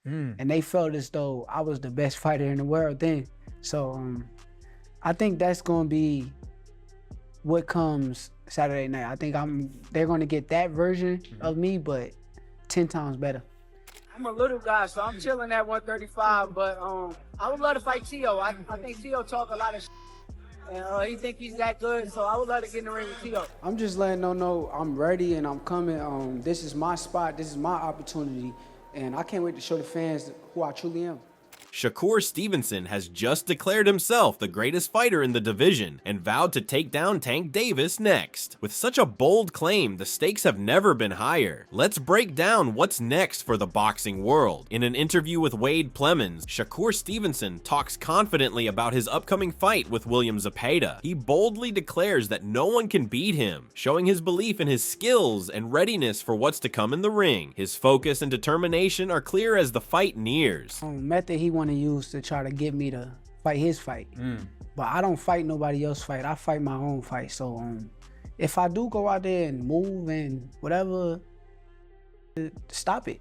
and they felt as though I was the best fighter in the world then. So I think that's gonna be what comes Saturday night. I think they're gonna get that version of me, but 10 times better. I'm a little guy, so I'm chilling at 135, but I would love to fight Tio. I think Tio talk a lot of shit, and he think he's that good, so I would love to get in the ring with Tio. I'm just letting them know I'm ready and I'm coming. This is my spot, this is my opportunity, and I can't wait to show the fans who I truly am. Shakur Stevenson has just declared himself the greatest fighter in the division and vowed to take down Tank Davis next. With such a bold claim, the stakes have never been higher. Let's break down what's next for the boxing world. In an interview with Wade Plemons, Shakur Stevenson talks confidently about his upcoming fight with William Zepeda. He boldly declares that no one can beat him, showing his belief in his skills and readiness for what's to come in the ring. His focus and determination are clear as the fight nears. Method he want to use to try to get me to fight his fight, but I don't fight nobody else's fight. I fight my own fight. So if I do go out there and move and whatever, stop it.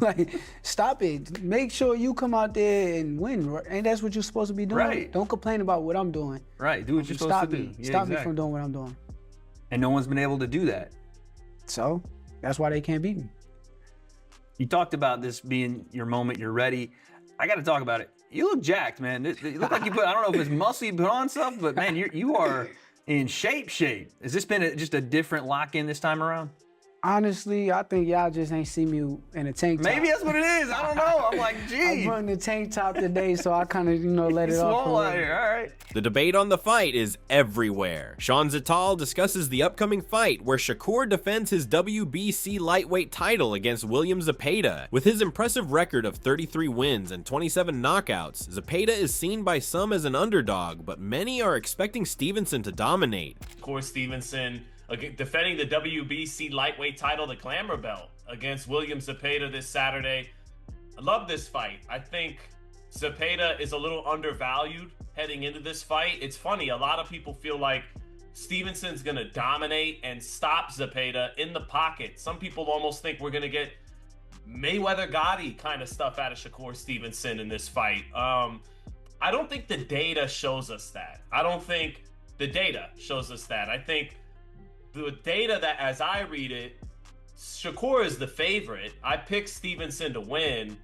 Like, stop it. Make sure you come out there and win. Right? Ain't that's what you're supposed to be doing? Right. Don't complain about what I'm doing. Right. Do what you're supposed to do. Yeah, stop me from doing what I'm doing. And no one's been able to do that. So that's why they can't beat me. You talked about this being your moment. You're ready. I got to talk about it. You look jacked, man. You look like you put, I don't know if it's muscle you put on stuff, but man, you are in shape. Has this been just a different lock-in this time around? Honestly, I think y'all just ain't see me in a tank top. Maybe that's what it is. I don't know. I'm like, gee. I'm running the tank top today, so I kind of, let it off. Swole out here. All right. The debate on the fight is everywhere. Sean Zital discusses the upcoming fight where Shakur defends his WBC lightweight title against William Zepeda. With his impressive record of 33 wins and 27 knockouts, Zepeda is seen by some as an underdog, but many are expecting Stevenson to dominate. Shakur Stevenson defending the WBC lightweight title, the Glamour belt, against William Zepeda this Saturday. I love this fight. I think Zepeda is a little undervalued heading into this fight. It's funny, a lot of people feel like Stevenson's going to dominate and stop Zepeda in the pocket. Some people almost think we're going to get Mayweather-Gotti kind of stuff out of Shakur Stevenson in this fight. I don't think the data shows us that. I think the data that, as I read it, Shakur is the favorite. I picked Stevenson to win,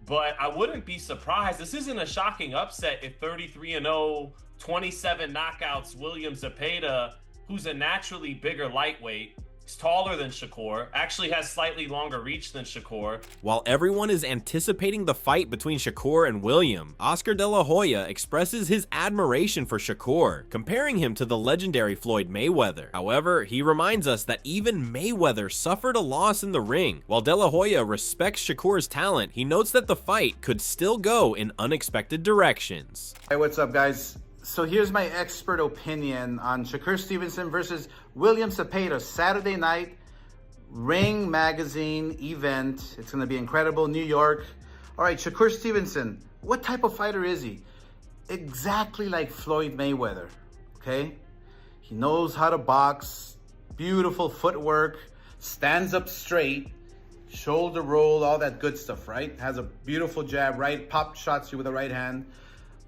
but I wouldn't be surprised. This isn't a shocking upset if 33-0, 27 knockouts, William Zepeda, who's a naturally bigger lightweight, is taller than Shakur, actually has slightly longer reach than Shakur. While everyone is anticipating the fight between Shakur and William, Oscar De La Hoya expresses his admiration for Shakur, comparing him to the legendary Floyd Mayweather. However, he reminds us that even Mayweather suffered a loss in the ring. While De La Hoya respects Shakur's talent, he notes that the fight could still go in unexpected directions. Hey, what's up, guys? So here's my expert opinion on Shakur Stevenson versus William Zepeda, Saturday night, Ring Magazine event. It's going to be incredible, New York. All right, Shakur Stevenson, what type of fighter is he? Exactly like Floyd Mayweather, okay? He knows how to box, beautiful footwork, stands up straight, shoulder roll, all that good stuff, right? Has a beautiful jab, right? Pop shots you with the right hand.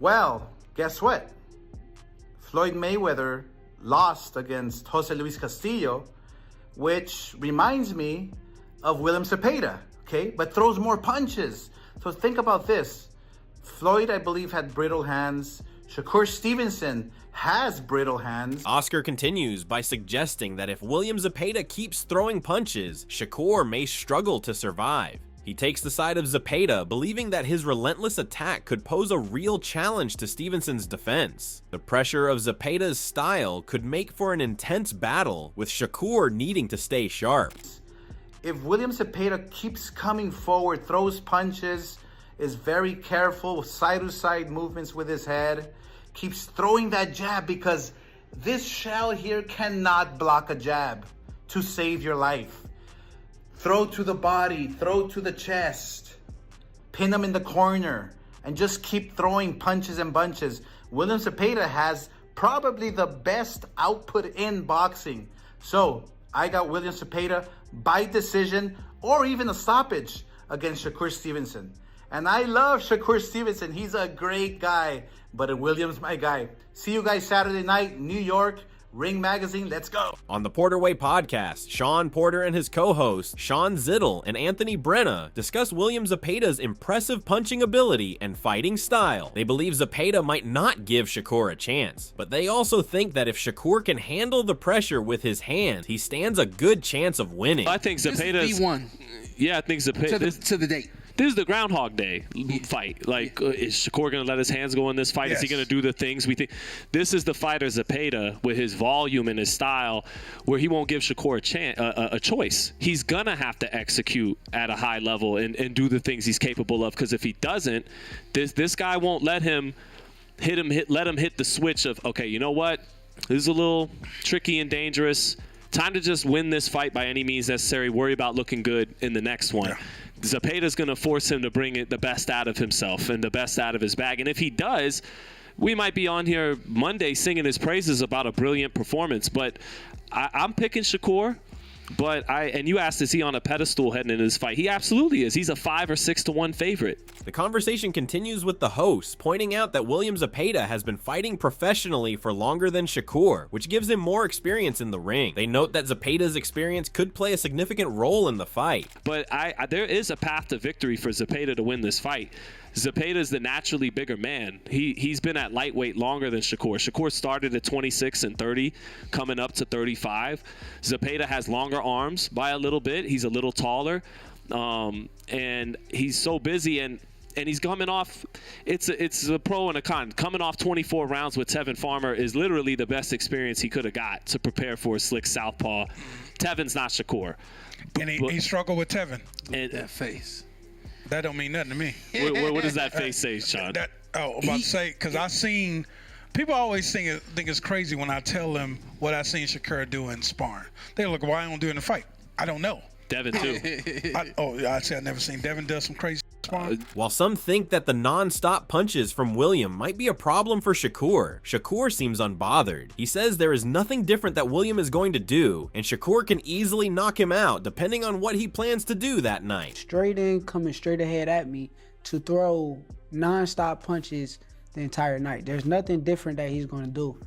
Well, guess what? Floyd Mayweather lost against Jose Luis Castillo, which reminds me of William Zepeda, okay? But throws more punches. So think about this. Floyd, I believe, had brittle hands. Shakur Stevenson has brittle hands. Oscar continues by suggesting that if William Zepeda keeps throwing punches, Shakur may struggle to survive. He takes the side of Zepeda, believing that his relentless attack could pose a real challenge to Stevenson's defense. The pressure of Zepeda's style could make for an intense battle, with Shakur needing to stay sharp. If William Zepeda keeps coming forward, throws punches, is very careful with side-to-side movements with his head, keeps throwing that jab, because this shell here cannot block a jab to save your life. Throw to the body, throw to the chest, pin him in the corner, and just keep throwing punches and bunches. William Zepeda has probably the best output in boxing. So I got William Zepeda by decision or even a stoppage against Shakur Stevenson. And I love Shakur Stevenson. He's a great guy. But Williams, my guy. See you guys Saturday night, New York. Ring Magazine, let's go. On the Porter Way podcast, Sean Porter and his co-hosts, Sean Zittel and Anthony Brenna, discuss William Zepeda's impressive punching ability and fighting style. They believe Zepeda might not give Shakur a chance, but they also think that if Shakur can handle the pressure with his hands, he stands a good chance of winning. I think Zepeda's V1. Yeah, I think Zepeda To the date. This is the Groundhog Day fight. Like, is Shakur going to let his hands go in this fight? Yes. Is he going to do the things we think? This is the fighter Zepeda with his volume and his style where he won't give Shakur a choice. He's going to have to execute at a high level and do the things he's capable of, because if he doesn't, this guy won't let him hit the switch of, okay, you know what? This is a little tricky and dangerous. Time to just win this fight by any means necessary. Worry about looking good in the next one. Yeah. Zepeda's going to force him to bring the best out of himself and the best out of his bag. And if he does, we might be on here Monday singing his praises about a brilliant performance. But I'm picking Shakur. But and you asked, is he on a pedestal heading into this fight? He absolutely is. He's a 5 or 6 to 1 favorite. The conversation continues with the host, pointing out that William Zepeda has been fighting professionally for longer than Shakur, which gives him more experience in the ring. They note that Zepeda's experience could play a significant role in the fight. But there is a path to victory for Zepeda to win this fight. Zepeda is the naturally bigger man. He's been at lightweight longer than Shakur. Shakur started at 26 and 30, coming up to 35. Zepeda has longer arms by a little bit. He's a little taller, and he's so busy. And he's coming off. It's a pro and a con. Coming off 24 rounds with Tevin Farmer is literally the best experience he could have got to prepare for a slick southpaw. Tevin's not Shakur. And he struggled with Tevin. And that face. That don't mean nothing to me. What does that face say, Sean? I'm about to say, because I seen, people always think it's crazy when I tell them what I seen Shakur do in sparring. They look, why I don't do it in the fight? I don't know. Devin too. I say I never seen Devin do some crazy sparring. While some think that the non-stop punches from William might be a problem for Shakur, Shakur seems unbothered. He says there is nothing different that William is going to do, and Shakur can easily knock him out depending on what he plans to do that night. Straight in, coming straight ahead at me to throw non-stop punches the entire night. There's nothing different that he's going to do.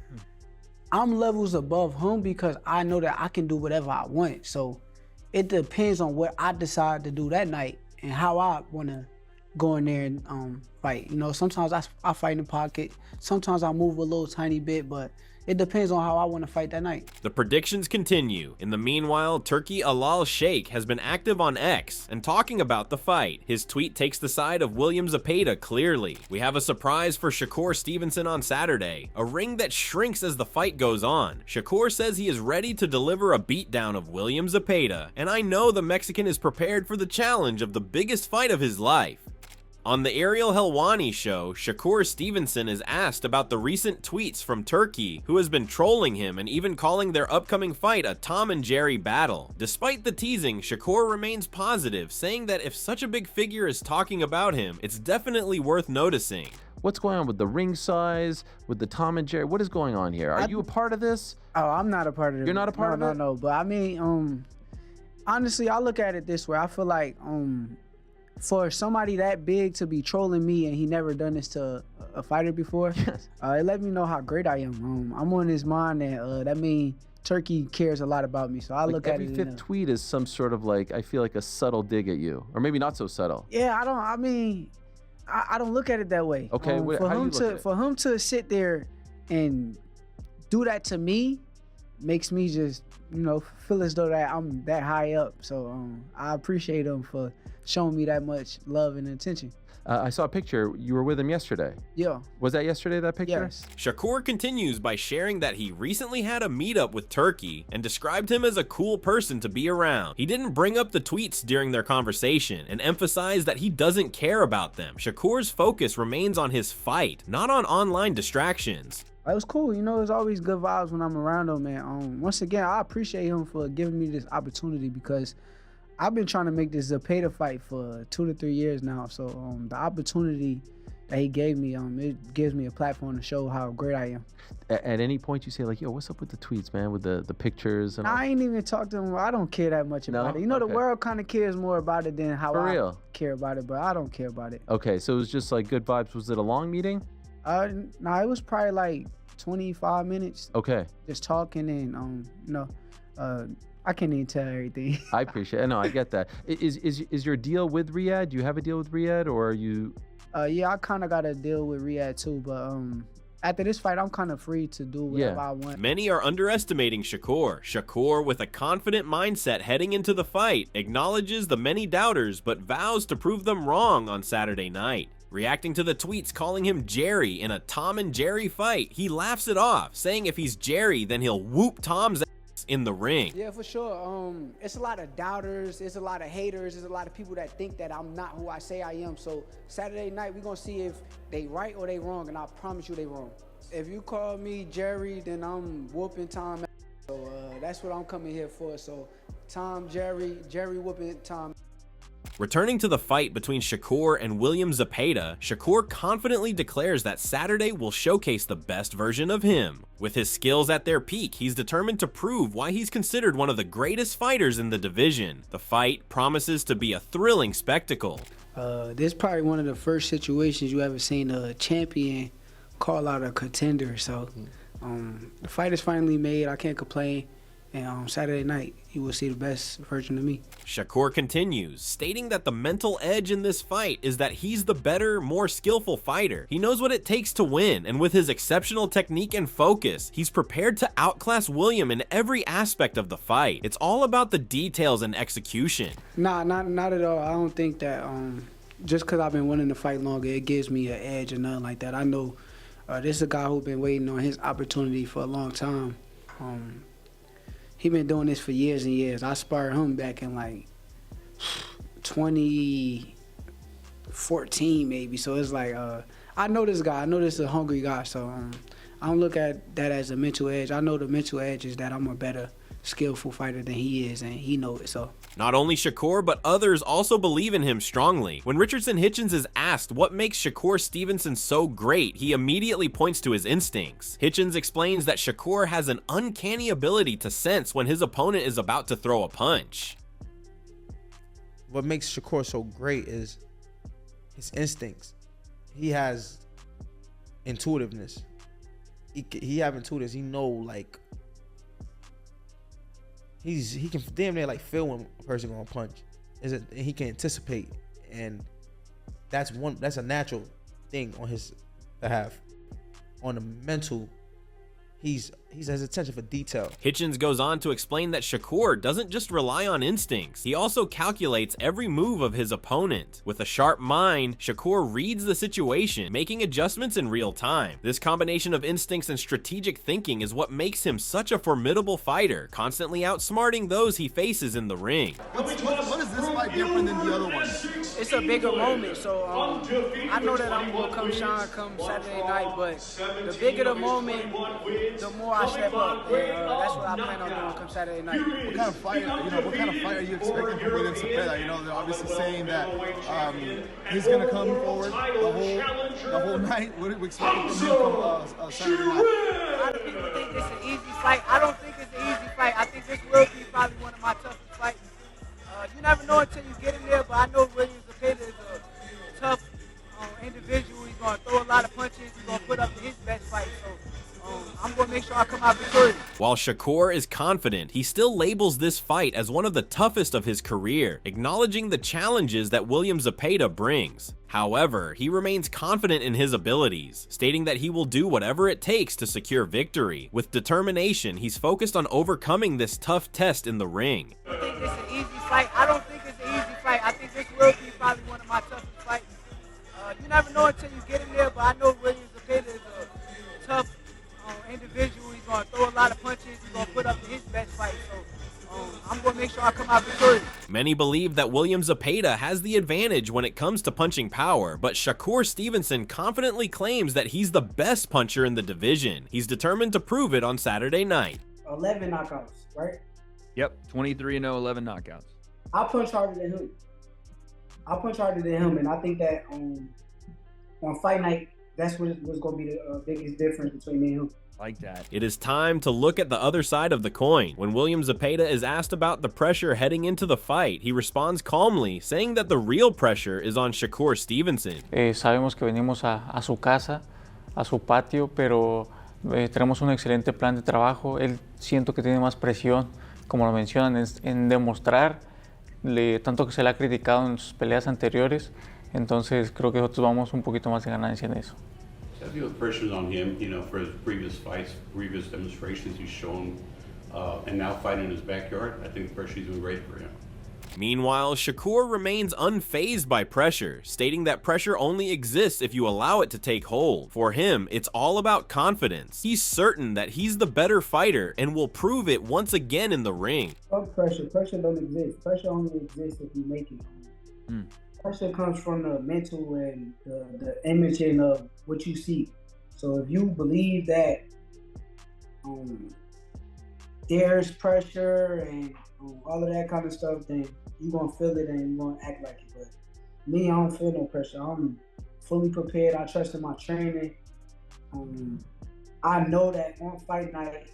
I'm levels above him because I know that I can do whatever I want. So it depends on what I decide to do that night and how I want to go in there and fight. You know, sometimes I fight in the pocket. Sometimes I move a little tiny bit, but it depends on how I want to fight that night. The predictions continue. In the meanwhile, Turkey Alal Sheikh has been active on X and talking about the fight. His tweet takes the side of William Zepeda clearly. We have a surprise for Shakur Stevenson on Saturday, a ring that shrinks as the fight goes on. Shakur says he is ready to deliver a beatdown of William Zepeda, and I know the Mexican is prepared for the challenge of the biggest fight of his life. On the Ariel Helwani show, Shakur Stevenson is asked about the recent tweets from Turkey, who has been trolling him and even calling their upcoming fight a Tom and Jerry battle. Despite the teasing, Shakur remains positive, saying that if such a big figure is talking about him, it's definitely worth noticing. What's going on with the ring size, with the Tom and Jerry? What is going on here? Are you a part of this? Oh, I'm not a part of it. You're not a part of it? No. But I mean, honestly, I look at it this way. I feel like, for somebody that big to be trolling me and he never done this to a fighter before, yes. It let me know how great I am. I'm on his mind, and that means Turkey cares a lot about me. So I look at it. Every fifth tweet is some sort of I feel like a subtle dig at you, or maybe not so subtle. Yeah, I don't look at it that way. Okay, how do you look at it? For him to sit there and do that to me makes me just, feel as though that I'm that high up. So I appreciate him for showing me that much love and attention. I saw a picture. You were with him yesterday. Yeah. Was that yesterday, that picture? Yes. Shakur continues by sharing that he recently had a meetup with Turkey and described him as a cool person to be around. He didn't bring up the tweets during their conversation and emphasized that he doesn't care about them. Shakur's focus remains on his fight, not on online distractions. It was cool. It's always good vibes when I'm around him, man. Once again, I appreciate him for giving me this opportunity because I've been trying to make this Zepeda fight for 2 to 3 years now. So the opportunity that he gave me. It gives me a platform to show how great I am. At any point you say like, yo, what's up with the tweets, man, with the pictures and all? I ain't even talked to him. I don't care that much about it. You know, Okay. the world kind of cares more about it than how For I real? care about it, but I don't care about it. Okay, so it was just like good vibes. Was it a long meeting? Nah, it was probably like 25 minutes Okay. just talking and I can't even tell everything. I appreciate it. No, I get that. Is your deal with Riyadh? Do you have a deal with Riyadh, or are you? Yeah, I kind of got to deal with Riyadh too, but after this fight, I'm kind of free to do whatever I want. Many are underestimating Shakur. Shakur, with a confident mindset heading into the fight, acknowledges the many doubters but vows to prove them wrong on Saturday night. Reacting to the tweets calling him Jerry in a Tom and Jerry fight, he laughs it off, saying if he's Jerry, then he'll whoop Tom's ass in the ring. Yeah, for sure. It's a lot of doubters. It's a lot of haters. There's a lot of people that think that I'm not who I say I am. So Saturday night, we're going to see if they right or they wrong, and I promise you they wrong. If you call me Jerry, then I'm whooping Tom. So that's what I'm coming here for. So Jerry whooping Tom. Returning to the fight between Shakur and William Zepeda, Shakur confidently declares that Saturday will showcase the best version of him. With his skills at their peak, he's determined to prove why he's considered one of the greatest fighters in the division. The fight promises to be a thrilling spectacle. This is probably one of the first situations you ever seen a champion call out a contender. So the fight is finally made. I can't complain. And Saturday night, you will see the best version of me. Shakur continues, stating that the mental edge in this fight is that he's the better, more skillful fighter. He knows what it takes to win, and with his exceptional technique and focus, he's prepared to outclass William in every aspect of the fight. It's all about the details and execution. Nah, not at all. I don't think that just because I've been winning the fight longer, it gives me an edge or nothing like that. I know this is a guy who's been waiting on his opportunity for a long time. He been doing this for years and years. I sparred him back in like 2014 maybe. So it's like I know this guy. I know this is a hungry guy. So I don't look at that as a mental edge. I know the mental edge is that I'm a better skillful fighter than he is, and he knows it. So not only Shakur, but others also believe in him strongly. When Richardson Hitchens is asked what makes Shakur Stevenson so great, he immediately points to his instincts. Hitchens explains that Shakur has an uncanny ability to sense when his opponent is about to throw a punch. What makes Shakur so great is his instincts. He has intuitiveness. He have intuitiveness. He know, like, he can damn near like feel when a person gonna punch. He can anticipate, and that's a natural thing on his behalf. On the mental, he has attention for detail. Hitchens goes on to explain that Shakur doesn't just rely on instincts, he also calculates every move of his opponent. With a sharp mind, Shakur reads the situation, making adjustments in real time. This combination of instincts and strategic thinking is what makes him such a formidable fighter, constantly outsmarting those he faces in the ring. What is this fight different than the other one? it's a bigger moment. So I know that I'm gonna come shine come Saturday night, but the bigger the moment, the more I step up. And, that's what I plan on doing come Saturday night. What kind of fight? What kind of fight are you expecting from William Zepeda? They're obviously saying that he's gonna come forward the whole night. What are we expecting from him come Saturday night? A lot of people think it's an easy fight. I don't think it's an easy fight. I think this will be probably one of my toughest fights. You never know until you get in there, but I know William Zepeda is a tough individual. He's going to throw a lot of punches. He's going to put up his best fight. So I'm going to make sure I come out victorious. While Shakur is confident, he still labels this fight as one of the toughest of his career, acknowledging the challenges that William Zepeda brings. However, he remains confident in his abilities, stating that he will do whatever it takes to secure victory. With determination, he's focused on overcoming this tough test in the ring. I think it's an easy fight. I don't think it's an easy fight. I think this will be probably one of my toughest fights. You never know until you get in there, but I know William Zepeda is a tough individual. He's going to throw a lot of punches. He's going to put up his best fight. So I'm going to make sure I come out victorious. Many believe that William Zepeda has the advantage when it comes to punching power, but Shakur Stevenson confidently claims that he's the best puncher in the division. He's determined to prove it on Saturday night. 11 knockouts, right? Yep, 23-0, 11 knockouts. I punch harder than him. And I think that on fight night, that's what's going to be the biggest difference between me and him. Like that. It is time to look at the other side of the coin. When William Zepeda is asked about the pressure heading into the fight, he responds calmly, saying that the real pressure is on Shakur Stevenson. Sabemos que venimos a su casa, a su patio, pero tenemos un excelente plan de trabajo. Él siento que tiene más presión, como lo mencionan, en demostrar, tanto que se le ha criticado en sus peleas anteriores. Entonces creo que nosotros vamos un poquito más de ganancia en eso. I feel the pressure's on him, for his previous fights, previous demonstrations he's shown, and now fighting in his backyard. I think the pressure's been great for him. Meanwhile, Shakur remains unfazed by pressure, stating that pressure only exists if you allow it to take hold. For him, it's all about confidence. He's certain that he's the better fighter and will prove it once again in the ring. Fuck pressure. Pressure don't exist. Pressure only exists if you make it. Pressure comes from the mental and the imaging of what you see. So if you believe that there's pressure and all of that kind of stuff, then you're going to feel it and you're going to act like it. But me, I don't feel no pressure. I'm fully prepared. I trust in my training. I know that on fight night,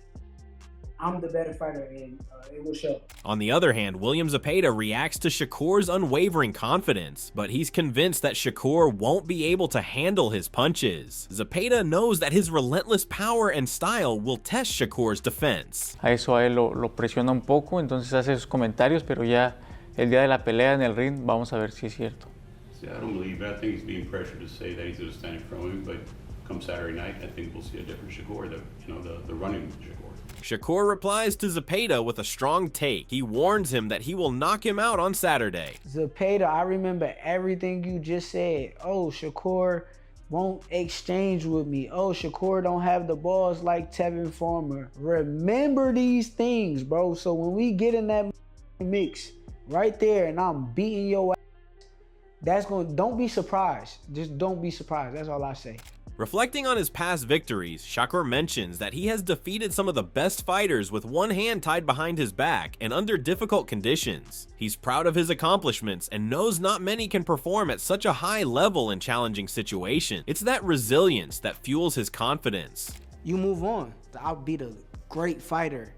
I'm the better fighter, and it will show. On the other hand, William Zepeda reacts to Shakur's unwavering confidence, but he's convinced that Shakur won't be able to handle his punches. Zepeda knows that his relentless power and style will test Shakur's defense. A eso a él lo presiona un poco, entonces hace esos comentarios, pero ya el día de la pelea en el ring vamos a ver si es cierto. See, I don't believe it. I think he's being pressured to say that he's going to stand in front of him, but come Saturday night, I think we'll see a different Shakur, the running Shakur. Shakur replies to Zepeda with a strong take. He warns him that he will knock him out on Saturday. Zepeda, I remember everything you just said. Oh, Shakur won't exchange with me. Oh, Shakur don't have the balls like Tevin Farmer. Remember these things, bro. So when we get in that mix right there and I'm beating your ass, don't be surprised. Just don't be surprised. That's all I say. Reflecting on his past victories, Shakur mentions that he has defeated some of the best fighters with one hand tied behind his back and under difficult conditions. He's proud of his accomplishments and knows not many can perform at such a high level in challenging situations. It's that resilience that fuels his confidence. You move on. I'll be the great fighter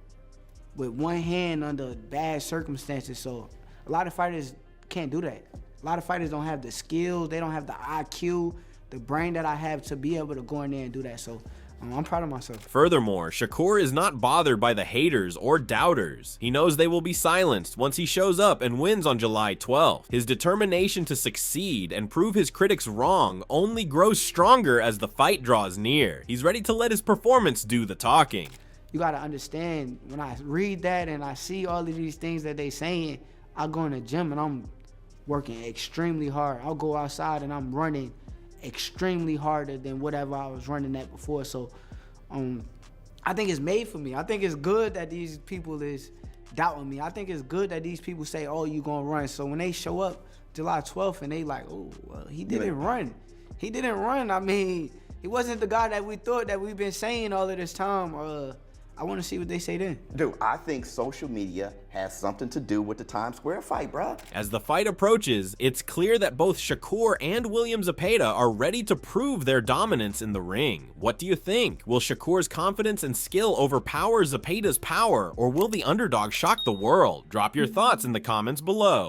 with one hand under bad circumstances. So a lot of fighters can't do that. A lot of fighters don't have the skills, they don't have the IQ, the brain that I have to be able to go in there and do that. So I'm proud of myself. Furthermore, Shakur is not bothered by the haters or doubters. He knows they will be silenced once he shows up and wins on July 12th. His determination to succeed and prove his critics wrong only grows stronger as the fight draws near. He's ready to let his performance do the talking. You gotta understand, when I read that and I see all of these things that they saying, I go in the gym and I'm working extremely hard. I'll go outside and I'm running extremely harder than whatever I was running at before. So I think it's made for me. I think it's good that these people is doubting me. I think it's good that these people say, oh, you gonna run. So when they show up July 12th and they like, oh, well, he didn't run. He didn't run. I mean, he wasn't the guy that we thought that we've been saying all of this time. I want to see what they say then. Dude, I think social media has something to do with the Times Square fight, bro. As the fight approaches, it's clear that both Shakur and William Zepeda are ready to prove their dominance in the ring. What do you think? Will Shakur's confidence and skill overpower Zepeda's power, or will the underdog shock the world? Drop your thoughts in the comments below.